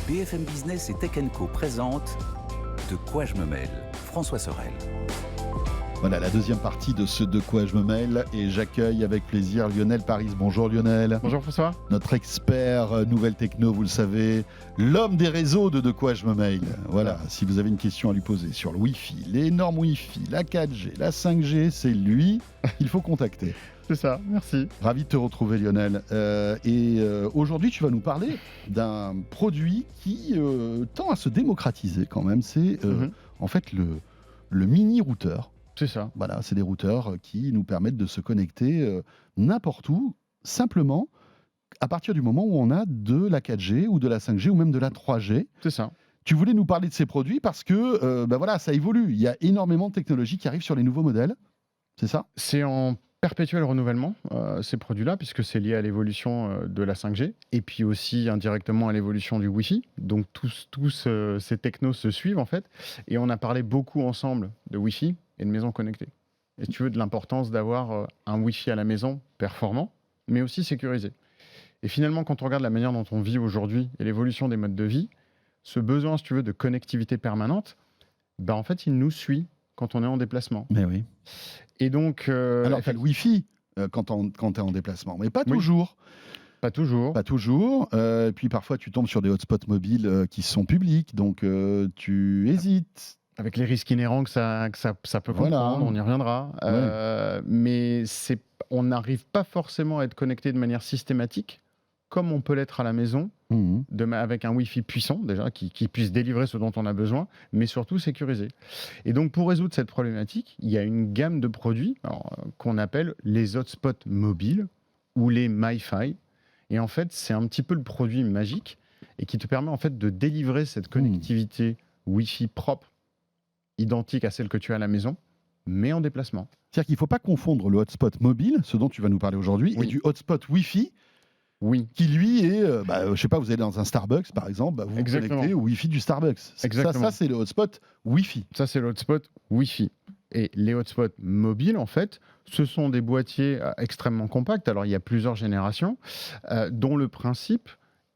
BFM Business et Tech Co présente De quoi je me mêle, François Sorel. Voilà la deuxième partie de ce De quoi je me mêle et j'accueille avec plaisir Lionel Paris. Bonjour Lionel. Bonjour François. Notre expert nouvelle techno, vous le savez, l'homme des réseaux de quoi je me mêle. Voilà, si vous avez une question à lui poser sur le Wi-Fi, les normes Wi-Fi, la 4G, la 5G, c'est lui qu'il faut contacter. C'est ça, merci. Ravi de te retrouver Lionel. Aujourd'hui, tu vas nous parler d'un produit qui tend à se démocratiser quand même. C'est en fait le mini routeur. C'est ça. Voilà, c'est des routeurs qui nous permettent de se connecter n'importe où, simplement, à partir du moment où on a de la 4G ou de la 5G ou même de la 3G. C'est ça. Tu voulais nous parler de ces produits parce que voilà, ça évolue. Il y a énormément de technologies qui arrivent sur les nouveaux modèles. C'est ça ? C'est en perpétuel renouvellement, ces produits-là, puisque c'est lié à l'évolution de la 5G et puis aussi indirectement à l'évolution du Wi-Fi. Donc tous ces technos se suivent en fait. Et on a parlé beaucoup ensemble de Wi-Fi et de maisons connectées. Et si tu veux, de l'importance d'avoir un Wi-Fi à la maison performant, mais aussi sécurisé. Et finalement, quand on regarde la manière dont on vit aujourd'hui et l'évolution des modes de vie, ce besoin, si tu veux, de connectivité permanente, en fait, il nous suit quand on est en déplacement. Mais oui. Et donc... Alors, tu as le Wi-Fi quand tu es en déplacement, mais pas toujours. Pas toujours. Pas toujours. Puis parfois, tu tombes sur des hotspots mobiles qui sont publics, donc tu hésites. Avec les risques inhérents que ça peut comprendre, on y reviendra. Mais on n'arrive pas forcément à être connecté de manière systématique, comme on peut l'être à la maison, avec un Wi-Fi puissant, déjà, qui puisse délivrer ce dont on a besoin, mais surtout sécurisé. Et donc, pour résoudre cette problématique, il y a une gamme de produits qu'on appelle les hotspots mobiles ou les MiFi. Et en fait, c'est un petit peu le produit magique et qui te permet en fait de délivrer cette connectivité Wi-Fi propre, identique à celle que tu as à la maison, mais en déplacement. C'est-à-dire qu'il ne faut pas confondre le hotspot mobile, ce dont tu vas nous parler aujourd'hui, et du hotspot Wi-Fi, qui lui est, je sais pas, vous allez dans un Starbucks par exemple, vous vous connectez au Wi-Fi du Starbucks. Ça c'est le hotspot Wi-Fi. Ça c'est le hotspot Wi-Fi. Et les hotspots mobiles, en fait, ce sont des boîtiers extrêmement compacts. Alors il y a plusieurs générations, dont le principe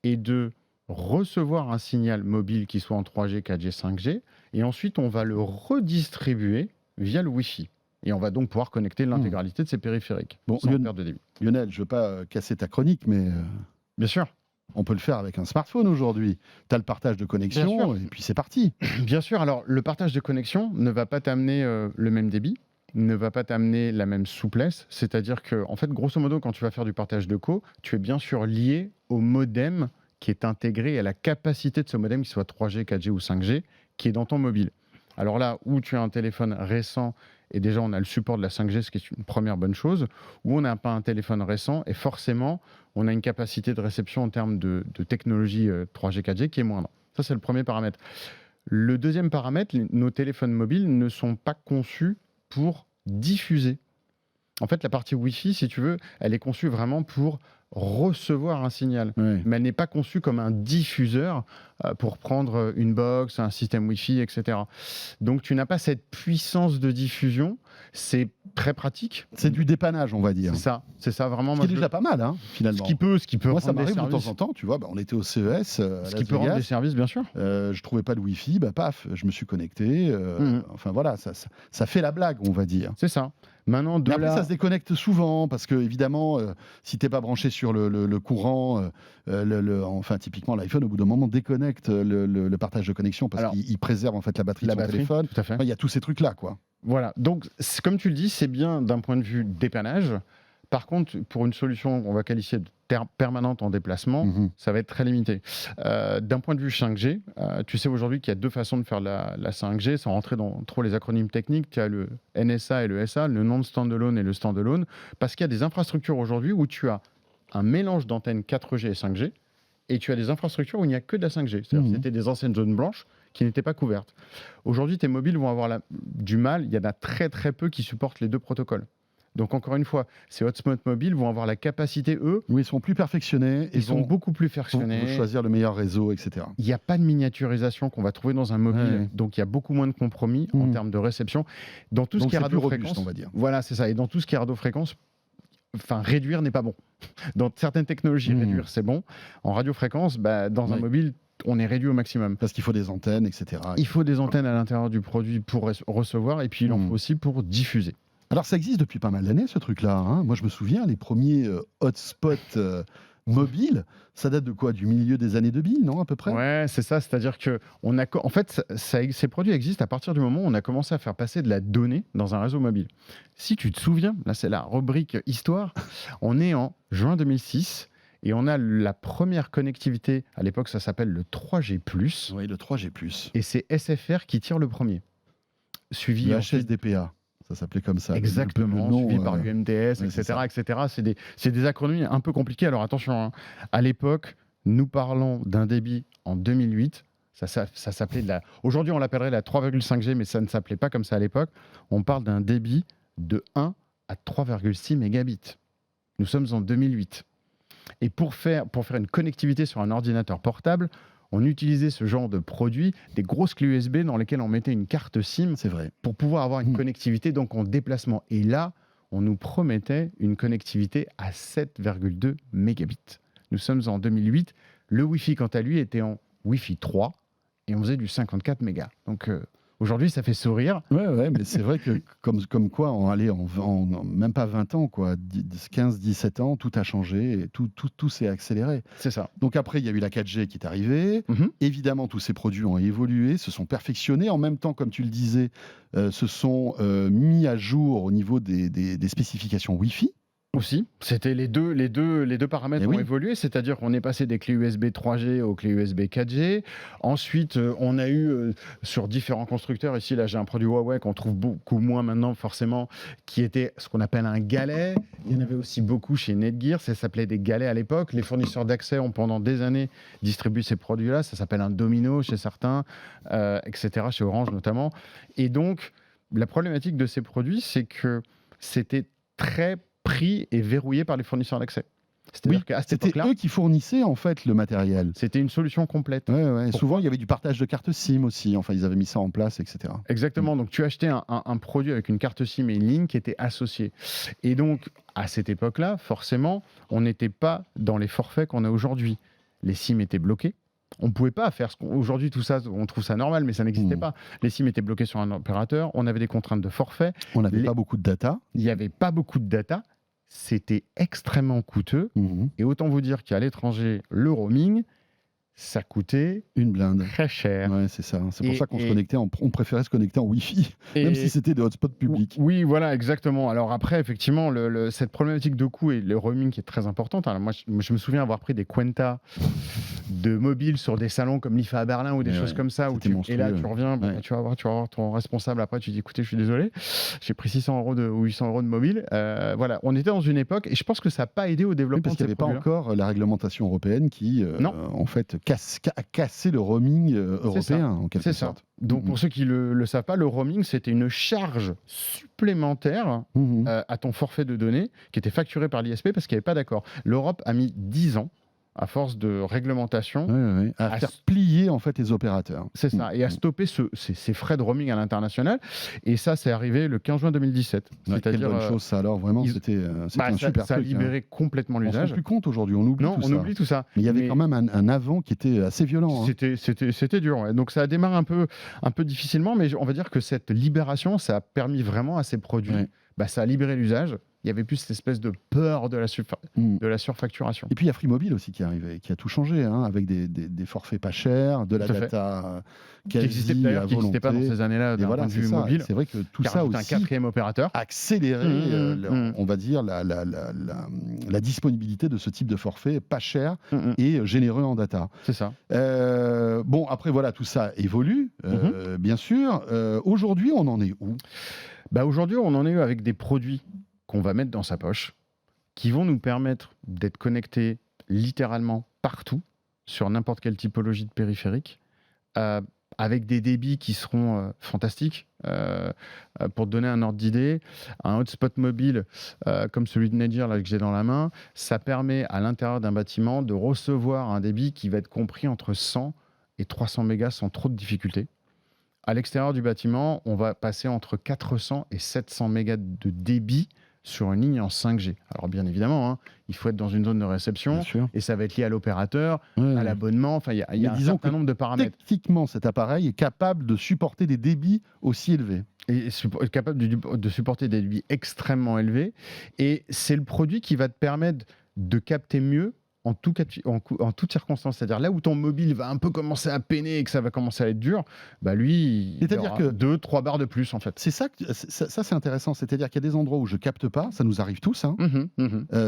est de recevoir un signal mobile qui soit en 3G, 4G, 5G, et ensuite on va le redistribuer via le Wi-Fi. Et on va donc pouvoir connecter l'intégralité de ces périphériques sans perte de débit. Lionel, je ne veux pas casser ta chronique, mais bien sûr, on peut le faire avec un smartphone aujourd'hui. Tu as le partage de connexion et puis c'est parti. Bien sûr, alors le partage de connexion ne va pas t'amener le même débit, ne va pas t'amener la même souplesse. C'est-à-dire que, en fait, grosso modo, quand tu vas faire du partage de co, tu es bien sûr lié au modem qui est intégré à la capacité de ce modem, qu'il soit 3G, 4G ou 5G, qui est dans ton mobile. Alors là, où tu as un téléphone récent, et déjà on a le support de la 5G, ce qui est une première bonne chose, où on n'a pas un téléphone récent, et forcément, on a une capacité de réception en termes de technologie 3G, 4G qui est moindre. Ça, c'est le premier paramètre. Le deuxième paramètre, nos téléphones mobiles ne sont pas conçus pour diffuser. En fait, la partie Wi-Fi, si tu veux, elle est conçue vraiment pour recevoir un signal. Mais elle n'est pas conçue comme un diffuseur pour prendre une box, un système Wi-Fi, etc. Donc, tu n'as pas cette puissance de diffusion. C'est très pratique. C'est du dépannage, on va dire. C'est ça vraiment. Ce qui est déjà pas mal, finalement. Ce qui peut Moi, ça m'arrive de temps en temps, tu vois, on était au CES. Ce qui peut rendre des services, bien sûr. Je trouvais pas de Wi-Fi, paf, je me suis connecté. Enfin, voilà, ça fait la blague, on va dire. C'est ça. Maintenant, après, ça se déconnecte souvent parce que, évidemment, si tu n'es pas branché sur le courant, enfin, typiquement, l'iPhone, au bout d'un moment, déconnecte le partage de connexion parce qu'il préserve en fait la batterie de ton téléphone. Tout à fait. Il y a tous ces trucs-là, quoi. Voilà. Donc, comme tu le dis, c'est bien d'un point de vue dépannage. Par contre, pour une solution qu'on va qualifier de permanente en déplacement, ça va être très limité. D'un point de vue 5G, tu sais aujourd'hui qu'il y a deux façons de faire la 5G, sans rentrer dans trop les acronymes techniques. Tu as le NSA et le SA, le non-standalone et le standalone, parce qu'il y a des infrastructures aujourd'hui où tu as un mélange d'antennes 4G et 5G, et tu as des infrastructures où il n'y a que de la 5G. C'est-à-dire que c'était des anciennes zones blanches qui n'étaient pas couvertes. Aujourd'hui, tes mobiles vont avoir du mal. Il y en a très très peu qui supportent les deux protocoles. Donc encore une fois, ces hotspots mobiles vont avoir la capacité, eux... Oui, ils sont plus perfectionnés. Ils sont beaucoup plus perfectionnés. Pour choisir le meilleur réseau, etc. Il n'y a pas de miniaturisation qu'on va trouver dans un mobile. Donc il y a beaucoup moins de compromis en termes de réception. Dans tout ce qui est radiofréquence, on va dire. Voilà, c'est ça. Et dans tout ce qui est radiofréquence, réduire n'est pas bon. Dans certaines technologies, réduire, c'est bon. En radiofréquence, dans un mobile, on est réduit au maximum. Parce qu'il faut des antennes, etc. Il faut des antennes à l'intérieur du produit pour recevoir, et puis il en faut aussi pour diffuser. Alors ça existe depuis pas mal d'années, ce truc-là. Hein. Moi, je me souviens, les premiers hotspots mobiles, ça date de quoi? Du milieu des années 2000, non, à peu près? Ouais, c'est ça. C'est-à-dire que en fait, ces produits existent à partir du moment où on a commencé à faire passer de la donnée dans un réseau mobile. Si tu te souviens, là, c'est la rubrique histoire. On est en juin 2006. Et on a la première connectivité, à l'époque ça s'appelle le 3G+. Oui, le 3G+. Et c'est SFR qui tire le premier. Suivi le HSDPA, ça s'appelait comme ça. Exactement, suivi par UMTS, etc. etc. C'est des acronymes un peu compliqués. Alors attention, hein. À l'époque, nous parlons d'un débit en 2008. Ça s'appelait Aujourd'hui, on l'appellerait la 3,5G, mais ça ne s'appelait pas comme ça à l'époque. On parle d'un débit de 1 à 3,6 mégabits. Nous sommes en 2008. Et pour faire une connectivité sur un ordinateur portable, on utilisait ce genre de produit, des grosses clés USB dans lesquelles on mettait une carte SIM, c'est vrai, pour pouvoir avoir une connectivité donc en déplacement. Et là, on nous promettait une connectivité à 7,2 mégabits. Nous sommes en 2008. Le Wi-Fi, quant à lui, était en Wi-Fi 3 et on faisait du 54 mégas. Donc aujourd'hui, ça fait sourire. Ouais, mais c'est vrai que comme quoi, en même pas 20 ans, quoi, 15-17 ans, tout a changé, et tout s'est accéléré. C'est ça. Donc après, il y a eu la 4G qui est arrivée. Évidemment, tous ces produits ont évolué, se sont perfectionnés. En même temps, comme tu le disais, se sont mis à jour au niveau des spécifications Wi-Fi. Aussi, c'était les deux paramètres ont évolué, c'est-à-dire qu'on est passé des clés USB 3G aux clés USB 4G. Ensuite, on a eu sur différents constructeurs, ici là j'ai un produit Huawei qu'on trouve beaucoup moins maintenant forcément, qui était ce qu'on appelle un galet. Il y en avait aussi beaucoup chez Netgear, ça s'appelait des galets à l'époque. Les fournisseurs d'accès ont pendant des années distribué ces produits-là, ça s'appelle un domino chez certains, etc., chez Orange notamment. Et donc, la problématique de ces produits, c'est que c'était très pris et verrouillé par les fournisseurs d'accès. C'est-à-dire qu'à cette époque-là, eux qui fournissaient en fait le matériel. C'était une solution complète. Souvent, il y avait du partage de cartes SIM aussi. Enfin, ils avaient mis ça en place, etc. Exactement. Donc, tu achetais un produit avec une carte SIM et une ligne qui était associée. Et donc, à cette époque-là, forcément, on n'était pas dans les forfaits qu'on a aujourd'hui. Les SIM étaient bloqués. On ne pouvait pas faire aujourd'hui, tout ça, on trouve ça normal, mais ça n'existait pas. Les SIM étaient bloqués sur un opérateur. On avait des contraintes de forfait. On n'avait pas beaucoup de data. Il n'y avait pas beaucoup de data. C'était extrêmement coûteux. Et autant vous dire qu'à l'étranger, le roaming, ça coûtait une blinde. Très cher. Ouais, c'est ça. C'est pour ça qu'on se connectait, on préférait se connecter en Wi-Fi, même si c'était des hotspots publics. Oui, voilà, exactement. Alors après, effectivement, cette problématique de coût et le roaming qui est très importante. Alors moi, je me souviens avoir pris des Quenta de mobile sur des salons comme l'IFA à Berlin ou des choses comme ça. Et là, tu reviens, tu vas voir ton responsable après, tu dis, écoutez, je suis désolé, j'ai pris 600 € ou 800 € de mobile. Voilà, on était dans une époque, et je pense que ça n'a pas aidé au développement parce qu'il n'y avait pas encore la réglementation européenne qui, en fait, a cassé le roaming européen, en quelque sorte. Donc, pour ceux qui ne le savent pas, le roaming, c'était une charge supplémentaire à ton forfait de données qui était facturé par l'ISP parce qu'il n'y avait pas d'accord. L'Europe a mis 10 ans, à force de réglementation, à faire plier en fait les opérateurs. C'est ça, et à stopper ces frais de roaming à l'international. Et ça, c'est arrivé le 15 juin 2017. Quelle bonne chose ça, alors vraiment, c'était un super truc. Ça a libéré complètement l'usage. On ne se rend plus compte aujourd'hui, on oublie tout ça. Mais il y avait quand même un avant qui était assez violent. C'était dur, ouais. Donc ça a démarré un peu difficilement, mais on va dire que cette libération, ça a permis vraiment à ces produits, ça a libéré l'usage. Il y avait plus cette espèce de peur de la surfacturation. Et puis il y a Free Mobile aussi qui est arrivé, qui a tout changé, avec des forfaits pas chers, de la data qui n'existait pas dans ces années-là d'un point de vue mobile. C'est vrai que tout ça aussi, un quatrième opérateur, accéléré, on va dire, la disponibilité de ce type de forfait pas cher et généreux en data. C'est ça. Bon, après voilà, tout ça évolue, bien sûr. Aujourd'hui, on en est où ? Aujourd'hui, on en est avec des produits qu'on va mettre dans sa poche, qui vont nous permettre d'être connectés littéralement partout, sur n'importe quelle typologie de périphérique, avec des débits qui seront fantastiques. Pour te donner un ordre d'idée, un hotspot mobile comme celui de Netgear là, que j'ai dans la main, ça permet à l'intérieur d'un bâtiment de recevoir un débit qui va être compris entre 100 et 300 mégas sans trop de difficultés. À l'extérieur du bâtiment, on va passer entre 400 et 700 mégas de débit sur une ligne en 5G. Alors bien évidemment, il faut être dans une zone de réception et ça va être lié à l'opérateur, à l'abonnement, enfin il y a un certain nombre de paramètres. Techniquement, cet appareil est capable de supporter des débits aussi élevés. Et est capable de supporter des débits extrêmement élevés. Et c'est le produit qui va te permettre de capter mieux en toutes circonstances. C'est-à-dire là où ton mobile va un peu commencer à peiner et que ça va commencer à être dur, bah lui, il aura que 2-3 barres de plus en fait. C'est ça, ça c'est intéressant. C'est-à-dire qu'il y a des endroits où je capte pas, ça nous arrive tous.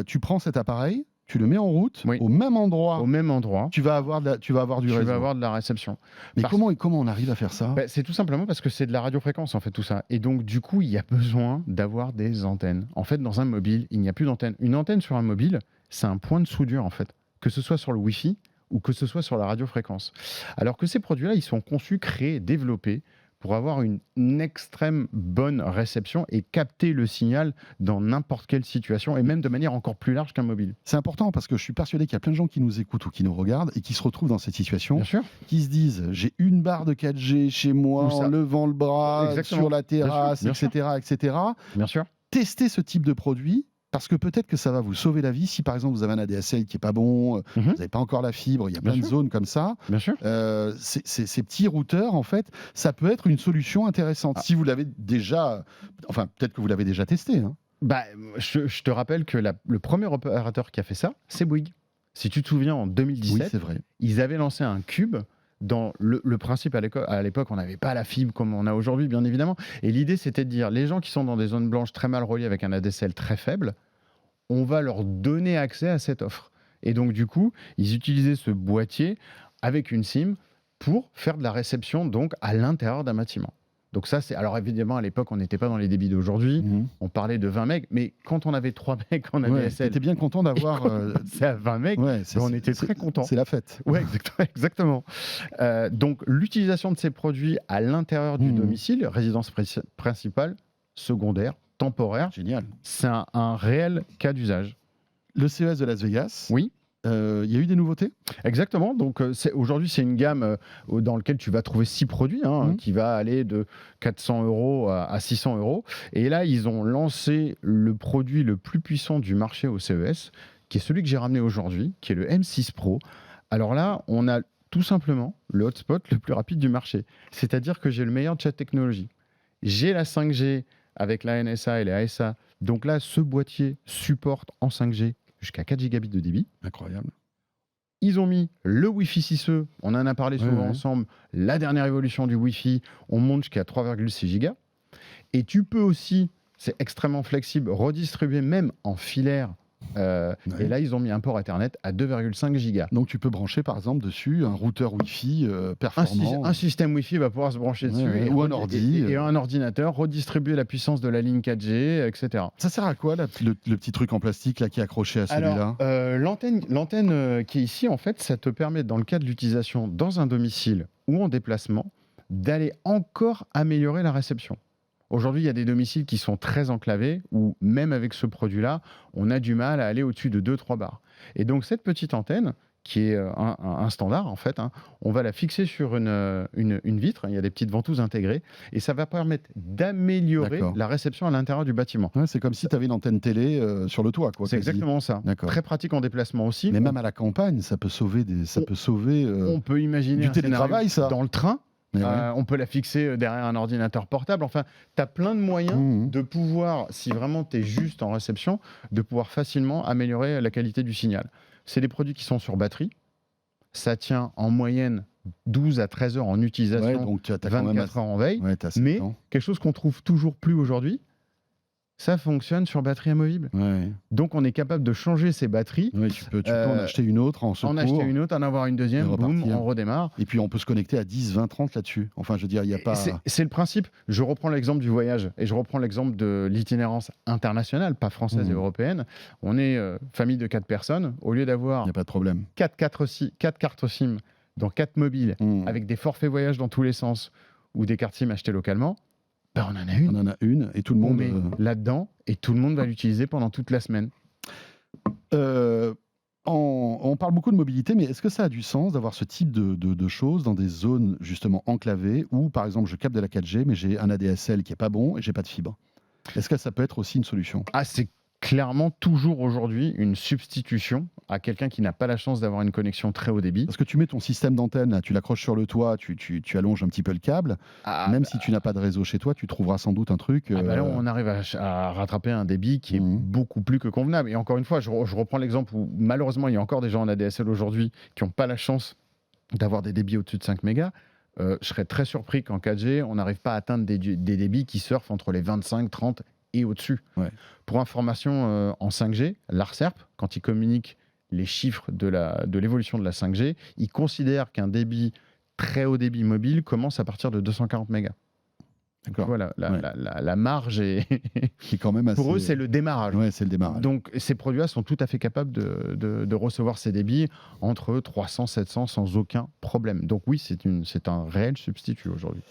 Tu prends cet appareil, tu le mets en route, au même endroit. Tu vas avoir du réseau. Tu vas avoir de la réception. Mais comment on arrive à faire ça ? C'est tout simplement parce que c'est de la radiofréquence en fait tout ça. Et donc du coup, il y a besoin d'avoir des antennes. En fait, dans un mobile, il n'y a plus d'antenne. Une antenne sur un mobile, c'est un point de soudure en fait, que ce soit sur le Wi-Fi ou que ce soit sur la radiofréquence. Alors que ces produits-là, ils sont conçus, créés, développés pour avoir une extrême bonne réception et capter le signal dans n'importe quelle situation et même de manière encore plus large qu'un mobile. C'est important parce que je suis persuadé qu'il y a plein de gens qui nous écoutent ou qui nous regardent et qui se retrouvent dans cette situation, qui se disent j'ai une barre de 4G chez moi en levant le bras sur la terrasse, etc. Bien sûr. Testez ce type de produit. Parce que peut-être que ça va vous sauver la vie. Si par exemple vous avez un ADSL qui n'est pas bon, vous n'avez pas encore la fibre, il y a plein de zones comme ça. Bien sûr. Ces petits routeurs, en fait, ça peut être une solution intéressante. Si vous l'avez déjà, enfin peut-être que vous l'avez déjà testé. Je te rappelle que le premier opérateur qui a fait ça, c'est Bouygues. Si tu te souviens, en 2017, c'est vrai. Ils avaient lancé un cube. Dans le principe, à l'époque, on n'avait pas la fibre comme on a aujourd'hui, bien évidemment. Et l'idée, c'était de dire, les gens qui sont dans des zones blanches très mal reliées avec un ADSL très faible, on va leur donner accès à cette offre. Et donc, du coup, ils utilisaient ce boîtier avec une SIM pour faire de la réception donc, à l'intérieur d'un bâtiment. Donc ça, c'est... Alors évidemment, à l'époque, on n'était pas dans les débits d'aujourd'hui. On parlait de 20 megs. Mais quand on avait 3 megs en ADSL... T'étais bien content d'avoir... C'est à 20 megs. On était très content. C'est la fête. Oui, exactement. Donc l'utilisation de ces produits à l'intérieur du domicile, résidence principale, secondaire, temporaire, génial. C'est un réel cas d'usage. Le CES de Las Vegas. Oui. Il y a eu des nouveautés ? Exactement. Donc aujourd'hui, c'est une gamme dans laquelle tu vas trouver 6 produits, qui va aller de 400 € à 600 €. Et là, ils ont lancé le produit le plus puissant du marché au CES, qui est celui que j'ai ramené aujourd'hui, qui est le M6 Pro. Alors là, on a tout simplement le hotspot le plus rapide du marché. C'est-à-dire que j'ai le meilleur de chaque technologie. J'ai la 5G avec la NSA et les ASA. Donc là, ce boîtier supporte en 5G jusqu'à 4 gigabits de débit. Incroyable. Ils ont mis le Wi-Fi 6E, on en a parlé souvent ensemble, la dernière évolution du Wi-Fi, on monte jusqu'à 3,6 gigas. Et tu peux aussi, c'est extrêmement flexible, redistribuer même en filaire. Et là, ils ont mis un port Ethernet à 2,5 gigas. Donc, tu peux brancher, par exemple, dessus un routeur Wi-Fi performant. Un système Wi-Fi va pouvoir se brancher dessus. Ou un ordi. Et un ordinateur, redistribuer la puissance de la ligne 4G, etc. Ça sert à quoi, le petit truc en plastique là, qui est accroché à celui-là ? L'antenne qui est ici, en fait, ça te permet, dans le cas de l'utilisation dans un domicile ou en déplacement, d'aller encore améliorer la réception. Aujourd'hui, il y a des domiciles qui sont très enclavés où, même avec ce produit-là, on a du mal à aller au-dessus de 2-3 barres. Et donc, cette petite antenne, qui est un standard, en fait, on va la fixer sur une vitre. Il y a des petites ventouses intégrées. Et ça va permettre d'améliorer la réception à l'intérieur du bâtiment. Ouais, c'est comme si tu avais une antenne télé sur le toit. C'est exactement ça. Très pratique en déplacement aussi. Mais même à la campagne, ça peut sauver on peut imaginer du télétravail, ça. Dans le train. On peut la fixer derrière un ordinateur portable. Enfin, tu as plein de moyens de pouvoir, si vraiment tu es juste en réception, de pouvoir facilement améliorer la qualité du signal. C'est des produits qui sont sur batterie. Ça tient en moyenne 12 à 13 heures en utilisation, donc 24 heures en veille. Mais quelque chose qu'on trouve toujours plus aujourd'hui, ça fonctionne sur batterie amovible. Donc, on est capable de changer ces batteries. Tu peux en acheter une autre en secours. En acheter une autre, en avoir une deuxième, boum, on redémarre. Et puis, on peut se connecter à 10, 20, 30 là-dessus. Enfin, je veux dire, il n'y a pas... C'est le principe. Je reprends l'exemple du voyage et je reprends l'exemple de l'itinérance internationale, pas française et européenne. On est famille de 4 personnes. Au lieu d'avoir 4 cartes SIM dans 4 mobiles avec des forfaits voyage dans tous les sens ou des cartes SIM achetées localement, on en a une. On en a une et tout le monde... met là-dedans et tout le monde va l'utiliser pendant toute la semaine. On parle beaucoup de mobilité, mais est-ce que ça a du sens d'avoir ce type de choses dans des zones justement enclavées où, par exemple, je capte de la 4G, mais j'ai un ADSL qui n'est pas bon et j'ai pas de fibre ? Est-ce que ça peut être aussi une solution ? C'est clairement toujours aujourd'hui une substitution à quelqu'un qui n'a pas la chance d'avoir une connexion très haut débit. Parce que tu mets ton système d'antenne, tu l'accroches sur le toit, tu allonges un petit peu le câble. Même si tu n'as pas de réseau chez toi, tu trouveras sans doute un truc. Là, on arrive à rattraper un débit qui est beaucoup plus que convenable. Et encore une fois, je reprends l'exemple où malheureusement, il y a encore des gens en ADSL aujourd'hui qui n'ont pas la chance d'avoir des débits au-dessus de 5 mégas. Je serais très surpris qu'en 4G, on n'arrive pas à atteindre des débits qui surfent entre les 25, 30 et au-dessus. Ouais. Pour information, en 5G, l'ARCERP, quand il communique les chiffres de l'évolution de la 5G, il considère qu'un débit très haut débit mobile commence à partir de 240 mégas. D'accord. Voilà, la marge est quand même assez... Pour eux, c'est le démarrage. Ouais, c'est le démarrage. Donc, ces produits-là sont tout à fait capables de recevoir ces débits entre 300 700 sans aucun problème. Donc oui, c'est un réel substitut aujourd'hui.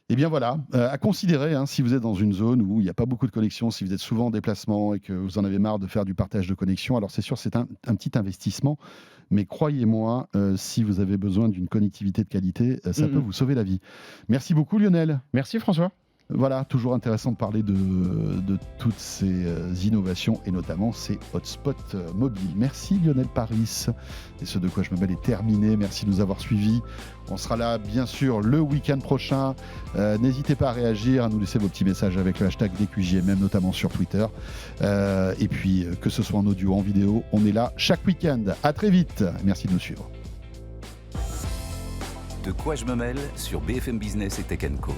Eh bien voilà, à considérer si vous êtes dans une zone où il n'y a pas beaucoup de connexions, si vous êtes souvent en déplacement et que vous en avez marre de faire du partage de connexion, alors c'est sûr, c'est un petit investissement, mais croyez-moi, si vous avez besoin d'une connectivité de qualité, ça peut vous sauver la vie. Merci beaucoup Lionel. Merci François. Voilà, toujours intéressant de parler de toutes ces innovations et notamment ces hotspots mobiles. Merci Lionel Paris. Et ce De quoi je me mêle est terminé. Merci de nous avoir suivis. On sera là bien sûr le week-end prochain. N'hésitez pas à réagir, à nous laisser vos petits messages avec le hashtag DQJMM, notamment sur Twitter. Et puis que ce soit en audio ou en vidéo, on est là chaque week-end. À très vite. Merci de nous suivre. De quoi je me mêle sur BFM Business et Tech & Co.